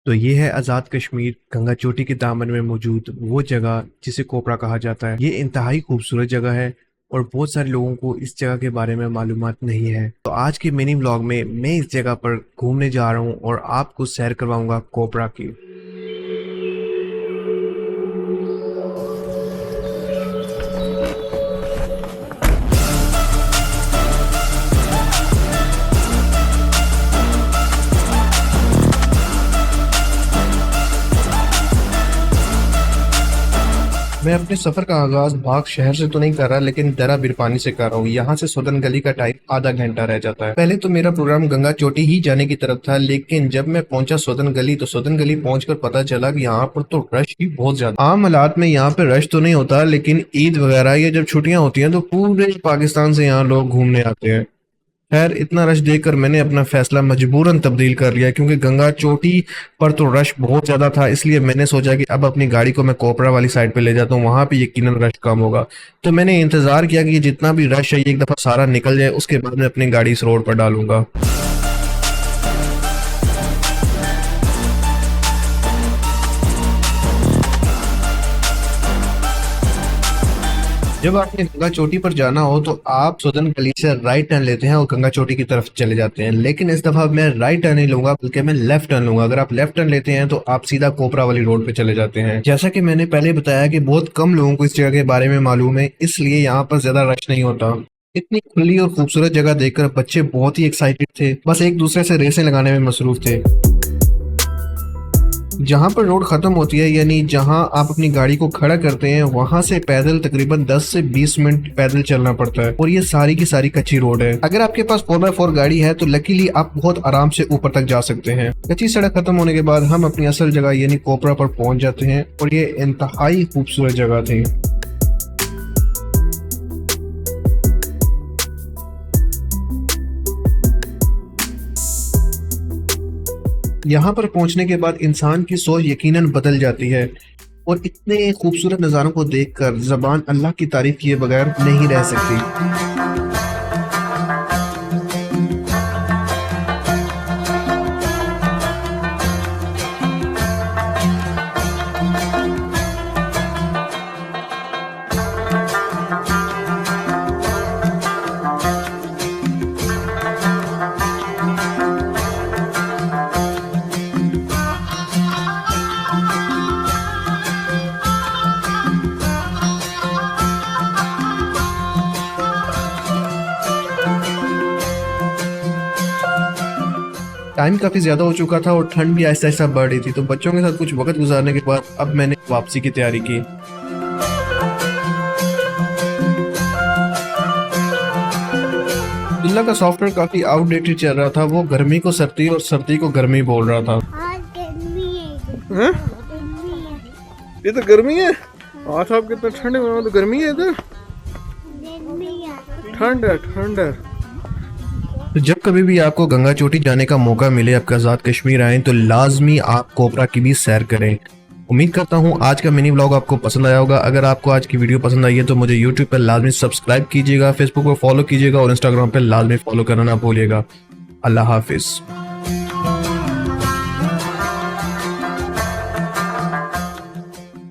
तो ये है आज़ाद कश्मीर, गंगा चोटी के दामन में मौजूद वो जगह जिसे कोपरा कहा जाता है। ये इंतहाई खूबसूरत जगह है और बहुत सारे लोगों को इस जगह के बारे में मालूमात नहीं है। तो आज के मिनी व्लॉग में मैं इस जगह पर घूमने जा रहा हूँ और आपको सैर करवाऊंगा कोपरा की। मैं अपने सफर का आगाज बाग शहर से तो नहीं कर रहा, लेकिन दरा बिरपानी से कर रहा हूँ। यहाँ से सोदन गली का टाइम आधा घंटा रह जाता है। पहले तो मेरा प्रोग्राम गंगा चोटी ही जाने की तरफ था, लेकिन जब मैं पहुंचा सोदन गली तो सोदन गली पहुंचकर पता चला कि यहाँ पर तो रश ही बहुत ज्यादा। आम हालात में यहाँ पे रश तो नहीं होता, लेकिन ईद वगैरह या जब छुट्टियां होती हैं तो पूरे पाकिस्तान से यहाँ लोग घूमने आते हैं। खैर, इतना रश देखकर मैंने अपना फैसला मजबूरन तब्दील कर लिया, क्योंकि गंगा चोटी पर तो रश बहुत ज्यादा था। इसलिए मैंने सोचा कि अब अपनी गाड़ी को मैं कोपरा वाली साइड पे ले जाता हूँ, वहां पे यकीनन रश कम होगा। तो मैंने इंतजार किया कि ये जितना भी रश है ये एक दफा सारा निकल जाए, उसके बाद मैं अपनी गाड़ी इस रोड पर डालूंगा। जब आपने गंगा चोटी पर जाना हो तो आप सोदन गली से राइट टर्न लेते हैं और गंगा चोटी की तरफ चले जाते हैं, लेकिन इस दफा मैं राइट टर्न नहीं लूंगा बल्कि मैं लेफ्ट टर्न लूंगा। अगर आप लेफ्ट टर्न लेते हैं तो आप सीधा कोपरा वाली रोड पे चले जाते हैं। जैसा कि मैंने पहले बताया कि बहुत कम लोगों को इस जगह के बारे में मालूम है, इसलिए यहाँ पर ज्यादा रश नहीं होता। इतनी खुली और खूबसूरत जगह देखकर बच्चे बहुत ही एक्साइटेड थे, बस एक दूसरे से रेसें लगाने में मसरूफ थे। जहां पर रोड खत्म होती है, यानी जहां आप अपनी गाड़ी को खड़ा करते हैं, वहां से पैदल तकरीबन 10 से 20 मिनट पैदल चलना पड़ता है और ये सारी की सारी कच्ची रोड है। अगर आपके पास 4x4 गाड़ी है तो लकीली आप बहुत आराम से ऊपर तक जा सकते हैं। कच्ची सड़क खत्म होने के बाद हम अपनी असल जगह यानी कोपरा पर पहुंच जाते हैं और ये इंतहाई खूबसूरत जगह थी। यहाँ पर पहुंचने के बाद इंसान की सोच यकीनन बदल जाती है और इतने खूबसूरत नज़ारों को देखकर ज़बान अल्लाह की तारीफ किए बगैर नहीं रह सकती। टाइम काफी ज्यादा हो चुका था और ठंड भी आहिस्ता आहिस्ता बढ़ रही थी, तो बच्चों के साथ कुछ वक्त गुजारने के बाद अब मैंने वापसी की तैयारी की। अब्दुल्ला का सॉफ्टवेयर काफी आउटडेटेड चल रहा था। वो गर्मी को सर्दी और सर्दी को गर्मी बोल रहा था। हैं? ये तो गर्मी है। आज साहब कितना ठंड है, तो गर्मी है इधर। ठंड है, ठंड है। तो जब कभी भी आपको गंगा चोटी जाने का मौका मिले, आपका आज़ाद कश्मीर आए, तो लाजमी आप कोपरा की भी सैर करें। उम्मीद करता हूँ आज का मिनी व्लॉग आपको पसंद आया होगा। अगर आपको आज की वीडियो पसंद आई है तो मुझे यूट्यूब पर लाजमी सब्सक्राइब कीजिएगा, फेसबुक पर फॉलो कीजिएगा और इंस्टाग्राम पर लाजमी फॉलो करना ना भूलिएगा। अल्लाह हाफिज।